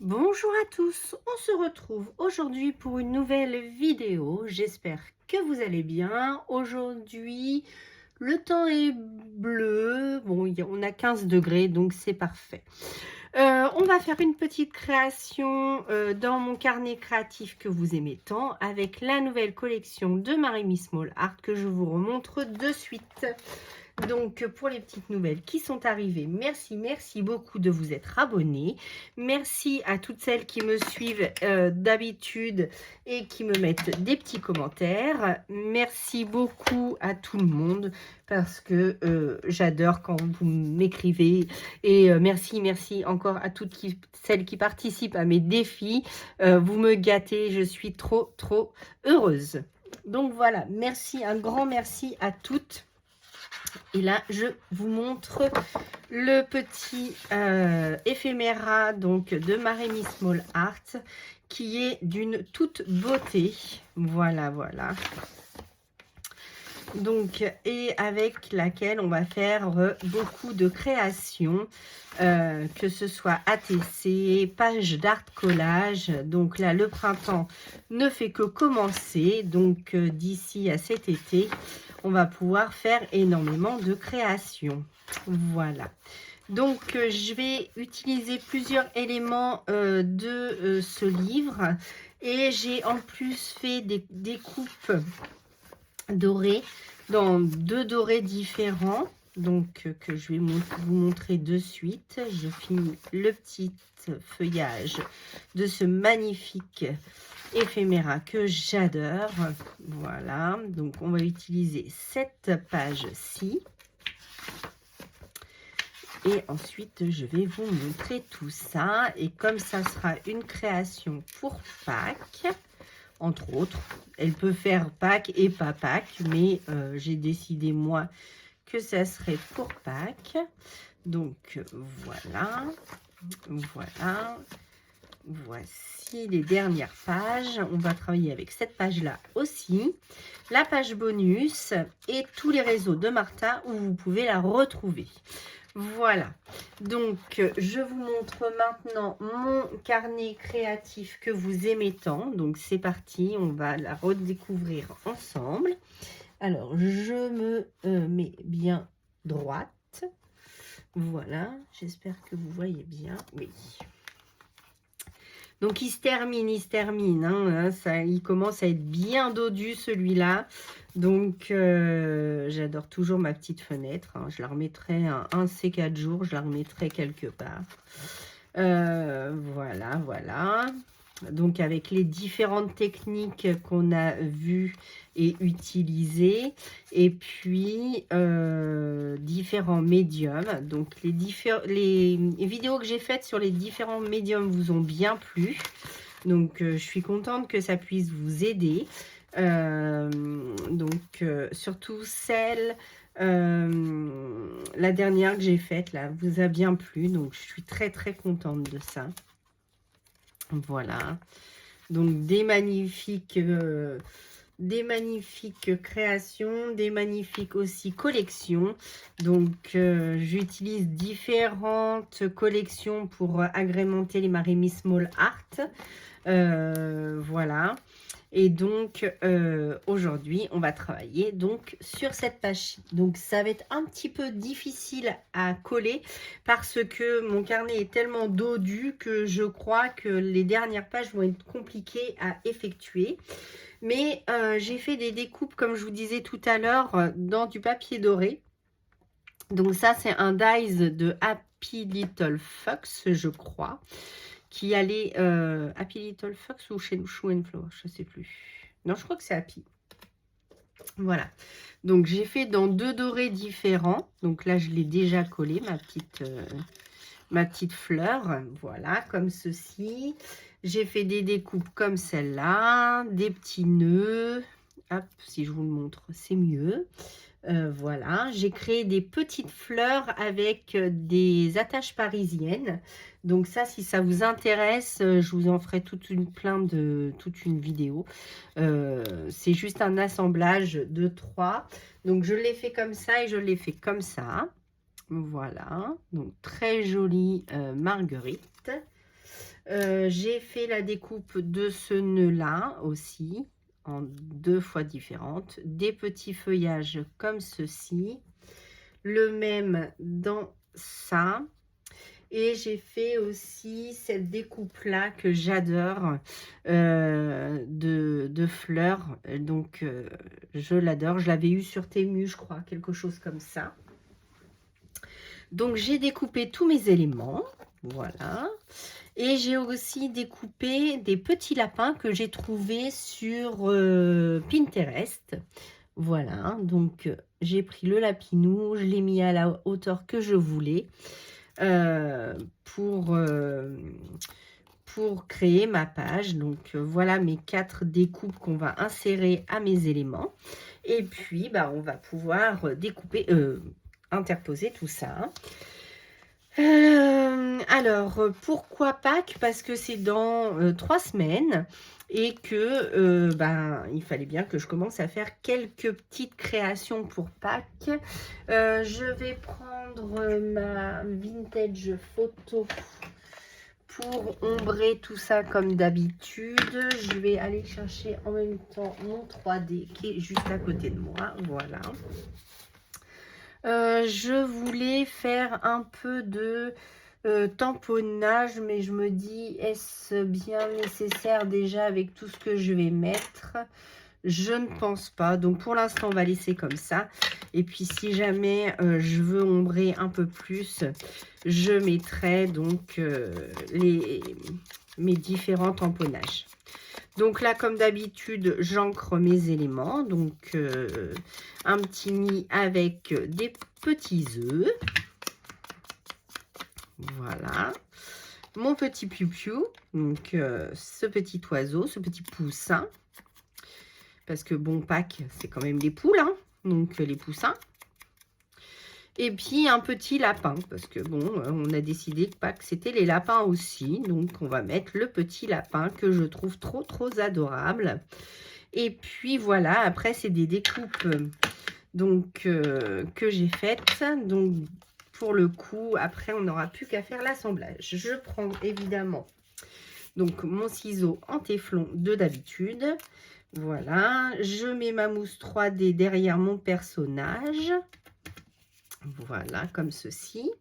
Bonjour à tous, on se retrouve aujourd'hui pour une nouvelle vidéo. J'espère que vous allez bien. Aujourd'hui, le temps est bleu. Bon, on a 15 degrés, donc c'est parfait. On va faire une petite création dans mon carnet créatif que vous aimez tant avec la nouvelle collection de Marie Small Art que je vous remontre de suite. Donc, pour les petites nouvelles qui sont arrivées, merci beaucoup de vous être abonnés. Merci à toutes celles qui me suivent d'habitude et qui me mettent des petits commentaires. Merci beaucoup à tout le monde parce que j'adore quand vous m'écrivez. Et merci encore à toutes celles qui participent à mes défis. Vous me gâtez, je suis trop heureuse. Donc voilà, merci, un grand merci à toutes. Et là, je vous montre le petit éphéméra donc, de Marie Small Art qui est d'une toute beauté. Voilà. Donc, et avec laquelle on va faire beaucoup de créations, que ce soit ATC, page d'art collage. Donc là, le printemps ne fait que commencer. Donc, d'ici à cet été, on va pouvoir faire énormément de créations. Voilà. Donc, je vais utiliser plusieurs éléments de ce livre. Et j'ai en plus fait des découpes dorés dans deux dorés différents, donc que je vais vous montrer de suite. Je finis le petit feuillage de ce magnifique éphéméra que j'adore. Voilà, donc on va utiliser cette page-ci. Et ensuite, je vais vous montrer tout ça. Et comme ça sera une création pour Pâques, entre autres, elle peut faire Pâques et pas Pâques, mais j'ai décidé, moi, que ça serait pour Pâques. Donc, voilà. Voici les dernières pages. On va travailler avec cette page-là aussi. La page bonus et tous les réseaux de Martha où vous pouvez la retrouver. Voilà, donc je vous montre maintenant mon carnet créatif que vous aimez tant. Donc c'est parti, on va la redécouvrir ensemble. Alors je me mets bien droite. Voilà, j'espère que vous voyez bien. Oui. Donc il se termine, hein, ça, il commence à être bien dodu celui-là. Donc j'adore toujours ma petite fenêtre, hein. Je la remettrai un de ces 4 jours, je la remettrai quelque part. Voilà. Donc avec les différentes techniques qu'on a vues et utilisées, et puis différents médiums. Donc les vidéos que j'ai faites sur les différents médiums vous ont bien plu. Donc je suis contente que ça puisse vous aider. Surtout celle, la dernière que j'ai faite là, vous a bien plu. Donc je suis très contente de ça. Voilà, donc des magnifiques créations, des magnifiques aussi collections. Donc j'utilise différentes collections pour agrémenter les Marie Small Art. Voilà. Et donc aujourd'hui on va travailler donc sur cette page. Donc ça va être un petit peu difficile à coller parce que mon carnet est tellement dodu que je crois que les dernières pages vont être compliquées à effectuer. Mais j'ai fait des découpes, comme je vous disais tout à l'heure, dans du papier doré. Donc ça, c'est un dies de Happy Little Fox, je crois, qui allait... Happy Little Fox ou chez Shoe and Flower, je ne sais plus. Non, je crois que c'est Happy. Voilà. Donc j'ai fait dans deux dorés différents. Donc là, je l'ai déjà collé, ma petite fleur. Voilà, comme ceci. J'ai fait des découpes comme celle-là, des petits nœuds. Hop, si je vous le montre, c'est mieux. Voilà, j'ai créé des petites fleurs avec des attaches parisiennes. Donc ça, si ça vous intéresse, je vous en ferai toute une vidéo. C'est juste un assemblage de 3. Donc je l'ai fait comme ça et je l'ai fait comme ça. Voilà, donc très jolie marguerite. J'ai fait la découpe de ce nœud-là aussi, en 2 fois différentes. Des petits feuillages comme ceci. Le même dans ça. Et j'ai fait aussi cette découpe-là que j'adore, de fleurs. Donc, je l'adore. Je l'avais eu sur Temu, je crois, quelque chose comme ça. Donc, j'ai découpé tous mes éléments. Voilà. Et j'ai aussi découpé des petits lapins que j'ai trouvés sur Pinterest. Voilà. Donc, j'ai pris le lapinou, je l'ai mis à la hauteur que je voulais. Pour créer ma page. Donc voilà mes 4 découpes qu'on va insérer à mes éléments. Et puis bah, on va pouvoir découper, interposer tout ça. Alors pourquoi Pâques? Parce que c'est dans 3 semaines et que ben, il fallait bien que je commence à faire quelques petites créations pour Pâques. Je vais prendre ma vintage photo pour ombrer tout ça comme d'habitude. Je vais aller chercher en même temps mon 3D qui est juste à côté de moi. Voilà. Je voulais faire un peu de tamponnage, mais je me dis, est-ce bien nécessaire déjà avec tout ce que je vais mettre? Je ne pense pas. Donc pour l'instant, on va laisser comme ça. Et puis si jamais je veux ombrer un peu plus, je mettrai donc mes différents tamponnages. Donc là, comme d'habitude, j'ancre mes éléments. Donc un petit nid avec des petits œufs. Voilà. Mon petit piou-piou. Donc ce petit oiseau, ce petit poussin. Parce que bon, Pâques, c'est quand même les poules, hein, donc les poussins. Et puis un petit lapin, parce que bon, on a décidé que Pâques, c'était les lapins aussi. Donc on va mettre le petit lapin que je trouve trop adorable. Et puis voilà, après c'est des découpes donc que j'ai faites. Donc pour le coup, après on n'aura plus qu'à faire l'assemblage. Je prends évidemment donc mon ciseau en téflon de d'habitude. Voilà, je mets ma mousse 3D derrière mon personnage. Voilà, comme ceci.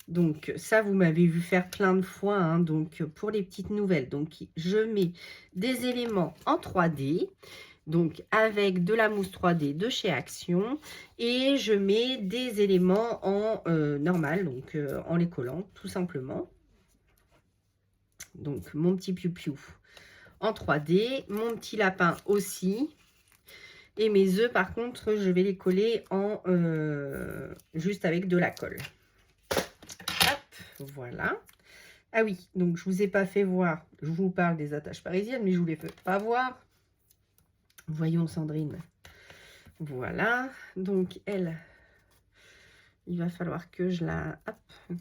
Donc, ça, vous m'avez vu faire plein de fois, hein, donc pour les petites nouvelles. Donc, je mets des éléments en 3D, donc avec de la mousse 3D de chez Action. Et je mets des éléments en normal, donc en les collant, tout simplement. Donc, mon petit piou-piou en 3D, mon petit lapin aussi, et mes œufs par contre je vais les coller en juste avec de la colle. Hop, voilà. Ah oui, donc je vous ai pas fait voir, je vous parle des attaches parisiennes, mais je vous les fais pas voir. Voyons Sandrine. Voilà, donc elle, il va falloir que je la, hop,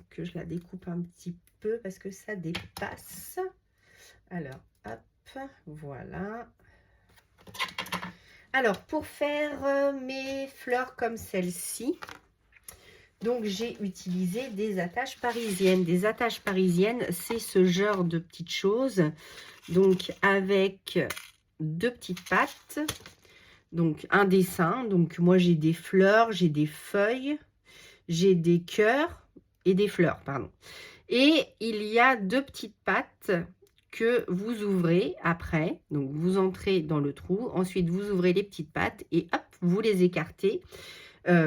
que je la découpe un petit peu parce que ça dépasse. Alors, hop. Voilà. Alors, pour faire mes fleurs comme celle-ci, donc j'ai utilisé des attaches parisiennes. Des attaches parisiennes, c'est ce genre de petites choses. Donc, avec 2 petites pattes. Donc, un dessin. Donc, moi, j'ai des fleurs, j'ai des feuilles, j'ai des cœurs et des fleurs, pardon. Et il y a 2 petites pattes que vous ouvrez après, donc vous entrez dans le trou, ensuite vous ouvrez les petites pattes et hop, vous les écartez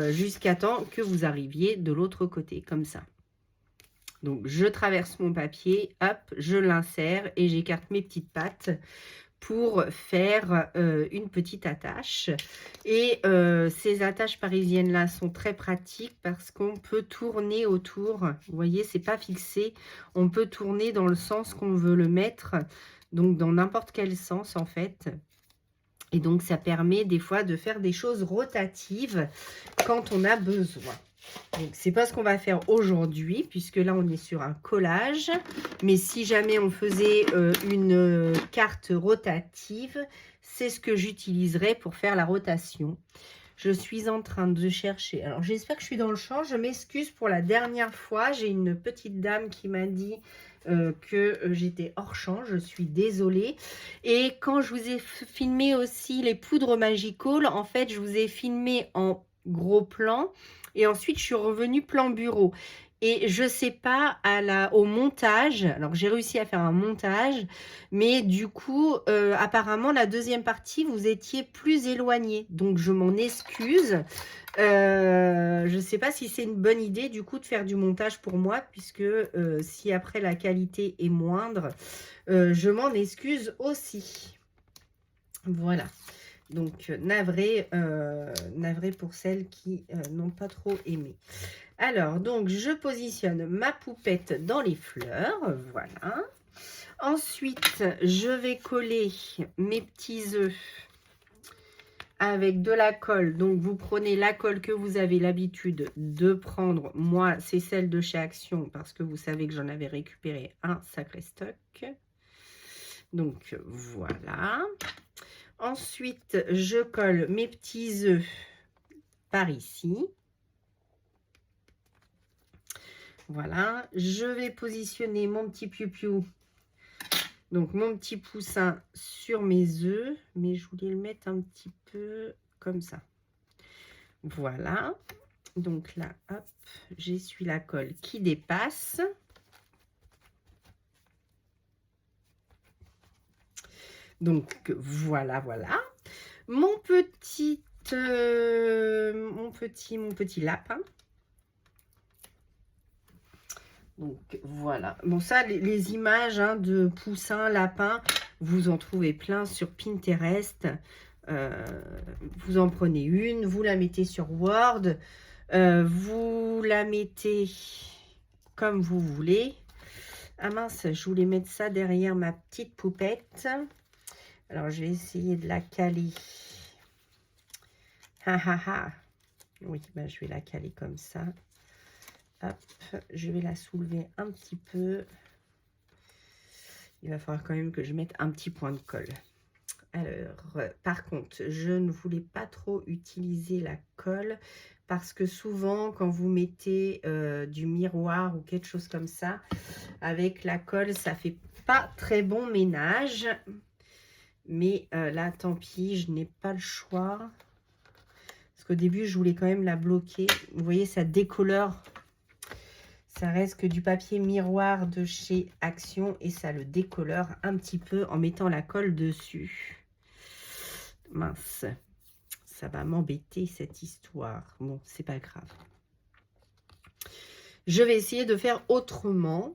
jusqu'à temps que vous arriviez de l'autre côté, comme ça. Donc je traverse mon papier, hop, je l'insère et j'écarte mes petites pattes pour faire une petite attache. Et ces attaches parisiennes là sont très pratiques parce qu'on peut tourner autour. Vous voyez, c'est pas fixé, on peut tourner dans le sens qu'on veut le mettre, donc dans n'importe quel sens en fait. Et donc ça permet des fois de faire des choses rotatives quand on a besoin. Donc c'est pas ce qu'on va faire aujourd'hui, puisque là on est sur un collage. Mais si jamais on faisait une carte rotative, c'est ce que j'utiliserais pour faire la rotation. Je suis en train de chercher. Alors j'espère que je suis dans le champ. Je m'excuse pour la dernière fois. J'ai une petite dame qui m'a dit que j'étais hors champ. Je suis désolée. Et quand je vous ai filmé aussi les poudres Magical, en fait, je vous ai filmé en gros plan. Et ensuite, je suis revenue plan bureau. Et je sais pas, au montage, alors j'ai réussi à faire un montage, mais du coup, apparemment, la deuxième partie, vous étiez plus éloigné. Donc, je m'en excuse. Je ne sais pas si c'est une bonne idée, du coup, de faire du montage pour moi, puisque si après la qualité est moindre, je m'en excuse aussi. Voilà. Donc, navré pour celles qui n'ont pas trop aimé. Alors, donc, je positionne ma poupette dans les fleurs. Voilà. Ensuite, je vais coller mes petits œufs avec de la colle. Donc, vous prenez la colle que vous avez l'habitude de prendre. Moi, c'est celle de chez Action parce que vous savez que j'en avais récupéré un sacré stock. Donc, voilà. Ensuite, je colle mes petits œufs par ici. Voilà, je vais positionner mon petit piou-piou, donc mon petit poussin sur mes œufs, mais je voulais le mettre un petit peu comme ça. Voilà, donc là, hop, j'essuie la colle qui dépasse. Donc voilà, voilà. Mon petit lapin. Donc voilà. Bon, ça, les images de poussins, lapins, vous en trouvez plein sur Pinterest. Vous en prenez une, vous la mettez sur Word, vous la mettez comme vous voulez. Ah mince, je voulais mettre ça derrière ma petite poupette. Alors, je vais essayer de la caler. Ha ha ha. Oui, ben, je vais la caler comme ça. Hop, je vais la soulever un petit peu. Il va falloir quand même que je mette un petit point de colle. Alors, par contre, je ne voulais pas trop utiliser la colle parce que souvent, quand vous mettez du miroir ou quelque chose comme ça, avec la colle, ça fait pas très bon ménage. Mais là, tant pis, je n'ai pas le choix. Parce qu'au début, je voulais quand même la bloquer. Vous voyez, ça décolore. Ça reste que du papier miroir de chez Action et ça le décolore un petit peu en mettant la colle dessus. Mince, ça va m'embêter cette histoire. Bon, c'est pas grave. Je vais essayer de faire autrement.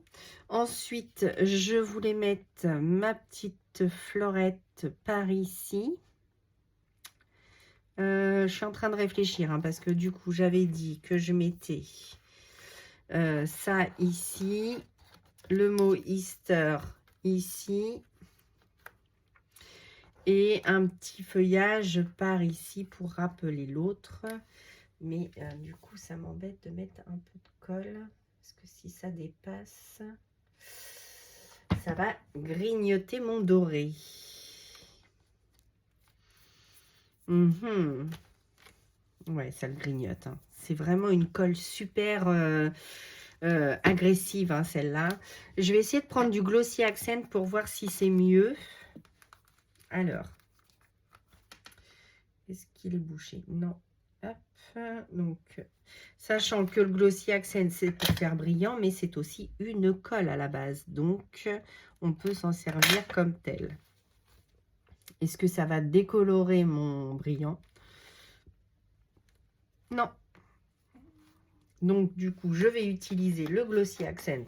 Ensuite, je voulais mettre ma petite florette par ici. Je suis en train de réfléchir parce que du coup, j'avais dit que je mettais ça ici, le mot Easter ici et un petit feuillage par ici pour rappeler l'autre. Mais du coup, ça m'embête de mettre un peu de colle parce que si ça dépasse, ça va grignoter mon doré. Ouais, ça le grignote. C'est vraiment une colle super agressive, celle-là. Je vais essayer de prendre du Glossy Accent pour voir si c'est mieux. Alors, est-ce qu'il est bouché? Non. Hop. Donc, sachant que le Glossy Accent, c'est pour faire brillant, mais c'est aussi une colle à la base. Donc, on peut s'en servir comme tel. Est-ce que ça va décolorer mon brillant? Non. Donc, du coup, je vais utiliser le Glossy Accent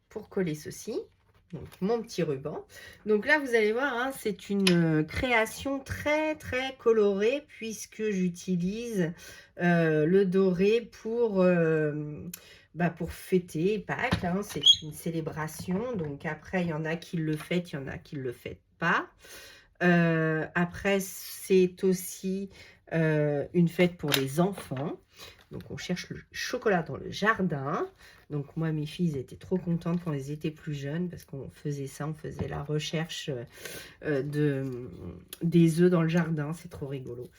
pour coller ceci. Donc, mon petit ruban. Donc là, vous allez voir, c'est une création très, très colorée puisque j'utilise le doré pour fêter Pâques. C'est une célébration. Donc, après, il y en a qui le fêtent, il y en a qui ne le fêtent pas. Après, c'est aussi une fête pour les enfants. Donc, on cherche le chocolat dans le jardin. Donc, moi, mes filles étaient trop contentes quand elles étaient plus jeunes parce qu'on faisait ça, on faisait la recherche des œufs dans le jardin. C'est trop rigolo.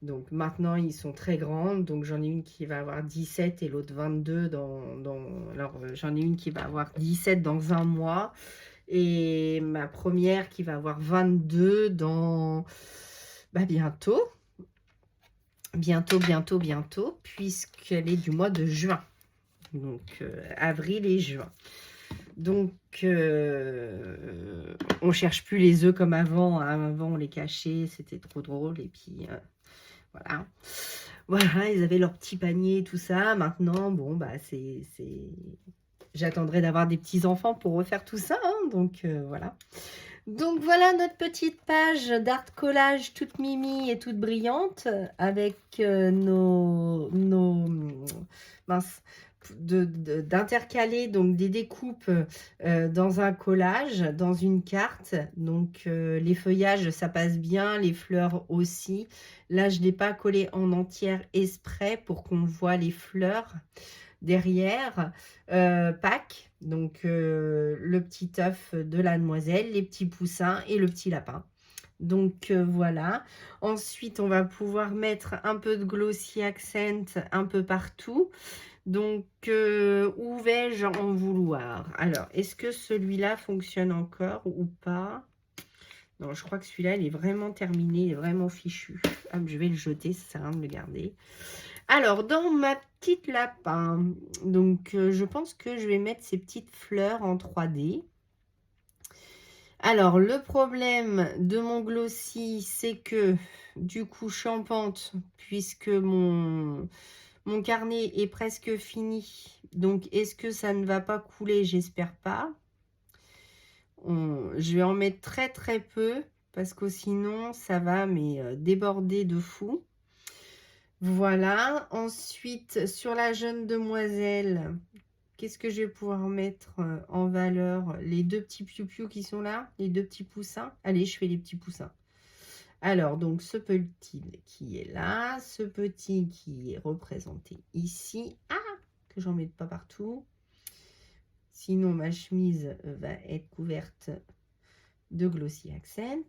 Donc maintenant, ils sont très grandes. Donc j'en ai une qui va avoir 17 et l'autre 22 Alors j'en ai une qui va avoir 17 dans un mois. Et ma première qui va avoir 22 dans bientôt. Bientôt, puisqu'elle est du mois de juin. Donc avril et juin. Donc on cherche plus les œufs comme avant. Hein. Avant on les cachait, c'était trop drôle. Et puis voilà. Voilà, ils avaient leur petit panier, tout ça. Maintenant, bon, j'attendrai d'avoir des petits-enfants pour refaire tout ça. Hein, donc, voilà. Donc, voilà notre petite page d'art collage toute mimi et toute brillante avec mince, d'intercaler donc des découpes dans un collage, dans une carte. Donc les feuillages ça passe bien, les fleurs aussi. Là je ne l'ai pas collé en entière exprès pour qu'on voit les fleurs derrière. Pâques, donc le petit œuf de la demoiselle, les petits poussins et le petit lapin. Donc voilà. Ensuite on va pouvoir mettre un peu de glossy accent un peu partout. Donc, où vais-je en vouloir? Alors, est-ce que celui-là fonctionne encore ou pas? Non, je crois que celui-là, il est vraiment terminé, il est vraiment fichu. Ah, je vais le jeter, ça sert à rien de le garder. Alors, dans ma petite lapin, donc je pense que je vais mettre ces petites fleurs en 3D. Alors, le problème de mon glossy, c'est que, du coup, champante, puisque mon carnet est presque fini. Donc, est-ce que ça ne va pas couler? J'espère pas. Je vais en mettre très, très peu. Parce que sinon, ça va déborder de fou. Voilà. Ensuite, sur la jeune demoiselle, qu'est-ce que je vais pouvoir mettre en valeur? Les deux petits piou-piou qui sont là. Les deux petits poussins. Allez, je fais les petits poussins. Alors, donc, ce petit qui est là, ce petit qui est représenté ici. Ah, que j'en mette pas partout. Sinon, ma chemise va être couverte de glossy accent.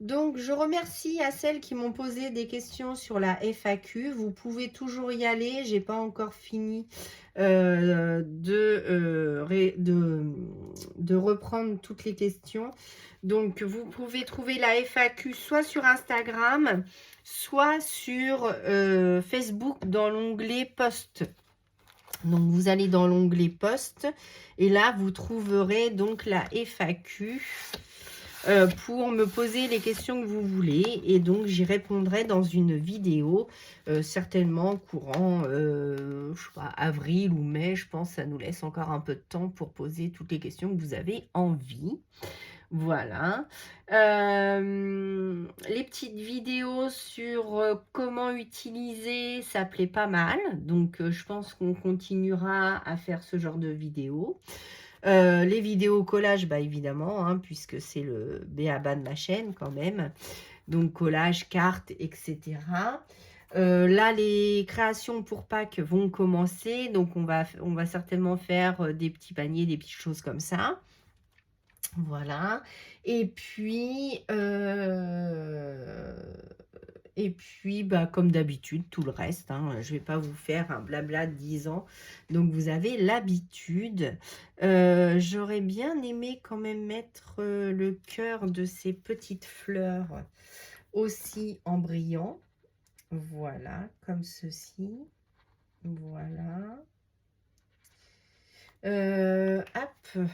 Donc, je remercie à celles qui m'ont posé des questions sur la FAQ. Vous pouvez toujours y aller. J'ai pas encore fini de reprendre toutes les questions. Donc, vous pouvez trouver la FAQ soit sur Instagram, soit sur Facebook dans l'onglet Post. Donc, vous allez dans l'onglet Post et là, vous trouverez donc la FAQ pour me poser les questions que vous voulez. Et donc, j'y répondrai dans une vidéo, certainement courant, je sais pas, avril ou mai. Je pense que ça nous laisse encore un peu de temps pour poser toutes les questions que vous avez envie. Voilà. Les petites vidéos sur comment utiliser, ça plaît pas mal. Donc, je pense qu'on continuera à faire ce genre de vidéos. Les vidéos collage, évidemment, hein, puisque c'est le b.a.-ba de ma chaîne quand même. Donc, collage, cartes, etc. Là, les créations pour Pâques vont commencer. Donc, on va certainement faire des petits paniers, des petites choses comme ça. Voilà. Et puis, comme d'habitude, tout le reste. Hein, je ne vais pas vous faire un blabla de 10 ans. Donc, vous avez l'habitude. J'aurais bien aimé quand même mettre le cœur de ces petites fleurs aussi en brillant. Voilà, comme ceci. Voilà. Hop.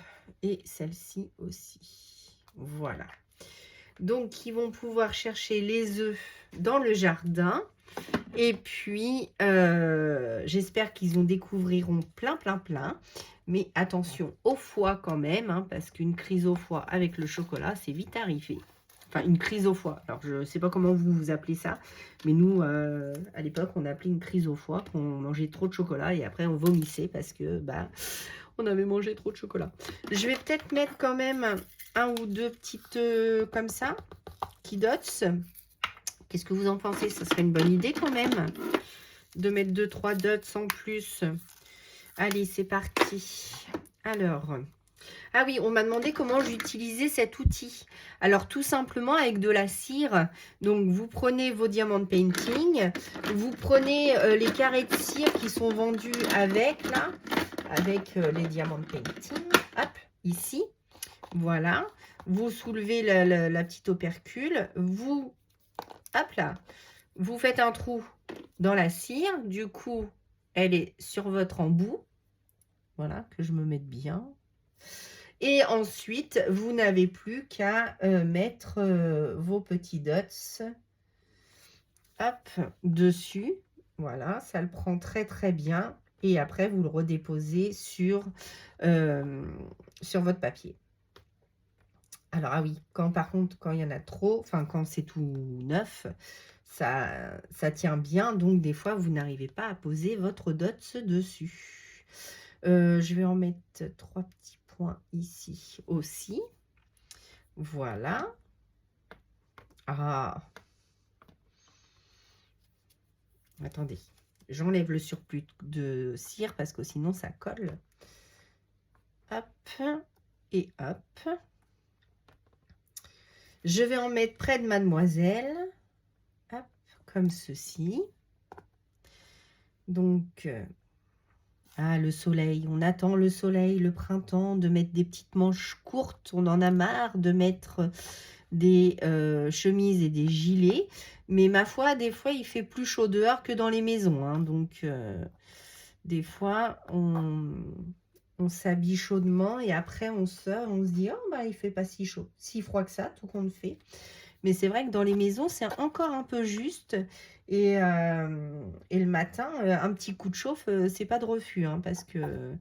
Et celle-ci aussi. Voilà. Donc, ils vont pouvoir chercher les œufs dans le jardin. Et puis, j'espère qu'ils en découvriront plein. Mais attention au foie quand même, hein, parce qu'une crise au foie avec le chocolat, c'est vite arrivé. Enfin, une crise au foie. Alors, je ne sais pas comment vous appelez ça. Mais nous, à l'époque, on appelait une crise au foie. On mangeait trop de chocolat et après, on vomissait parce que, on avait mangé trop de chocolat. Je vais peut-être mettre quand même un ou deux petites comme ça, qui dots. Qu'est-ce que vous en pensez? Ça serait une bonne idée quand même de mettre 2-3 dots en plus. Allez, c'est parti. Alors, Ah oui, on m'a demandé comment j'utilisais cet outil. Alors tout simplement avec de la cire. Donc vous prenez vos diamants de painting, vous prenez les carrés de cire qui sont vendus avec là, avec les diamants de painting. Hop, ici. Voilà. Vous soulevez la petite opercule. Vous, hop là, vous faites un trou dans la cire. Du coup, elle est sur votre embout. Voilà, que je me mette bien. Et ensuite, vous n'avez plus qu'à mettre vos petits dots, hop, dessus. Voilà, ça le prend très très bien. Et après, vous le redéposez sur votre papier. Alors, ah oui, par contre, quand il y en a trop, enfin, quand c'est tout neuf, ça tient bien. Donc, des fois, vous n'arrivez pas à poser votre dots dessus. Je vais en mettre 3 petits points ici aussi. Voilà. Ah. Attendez. J'enlève le surplus de cire parce que sinon ça colle. Hop. Et hop. Je vais en mettre près de mademoiselle. Hop. Comme ceci. Donc, ah, le soleil. On attend le soleil, le printemps, de mettre des petites manches courtes. On en a marre de mettre des chemises et des gilets. Mais ma foi, des fois, il fait plus chaud dehors que dans les maisons. Hein. Donc, des fois, on s'habille chaudement et après, on sort, on se dit, oh, bah, il fait pas si chaud, si froid que ça, tout compte fait. Mais c'est vrai que dans les maisons, c'est encore un peu juste. Et le matin, un petit coup de chauffe, c'est pas de refus. Hein, parce que...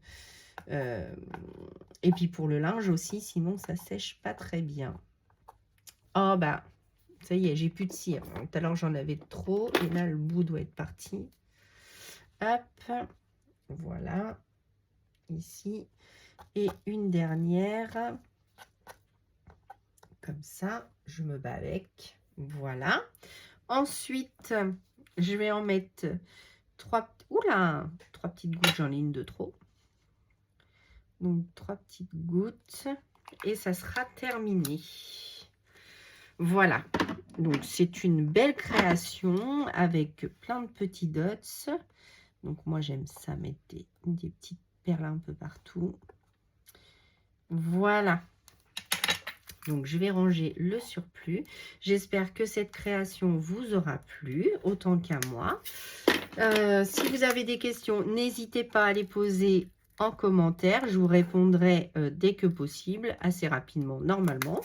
et puis pour le linge aussi, sinon ça sèche pas très bien. Oh bah, ça y est, j'ai plus de cire. Tout à l'heure, j'en avais trop. Et là, le bout doit être parti. Hop. Voilà. Ici. Et une dernière. Comme ça, je me bats avec. Voilà. Ensuite, je vais en mettre 3... Oula, 3 petites gouttes. J'en ai une de trop. Donc, 3 petites gouttes. Et ça sera terminé. Voilà, donc c'est une belle création avec plein de petits dots. Donc moi j'aime ça, mettre des petites perles un peu partout. Voilà. Donc je vais ranger le surplus. J'espère que cette création vous aura plu, autant qu'à moi. Si vous avez des questions, n'hésitez pas à les poser en commentaire. Je vous répondrai dès que possible, assez rapidement normalement.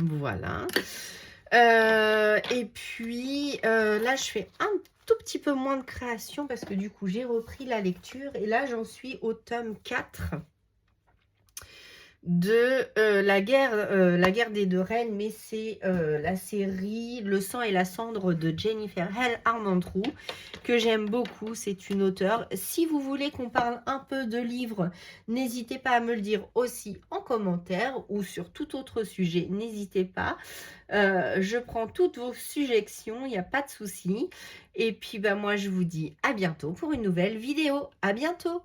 Voilà. Et puis, là, je fais un tout petit peu moins de création parce que du coup, j'ai repris la lecture. Et là, j'en suis au tome 4 de la guerre des deux reines. Mais c'est la série Le sang et la cendre de Jennifer L. Armentrout que j'aime beaucoup. C'est une auteure. Si vous voulez qu'on parle un peu de livres, n'hésitez pas à me le dire aussi en commentaire ou sur tout autre sujet. N'hésitez pas. Je prends toutes vos suggestions, il n'y a pas de souci. Et puis, bah, moi, je vous dis à bientôt pour une nouvelle vidéo. À bientôt!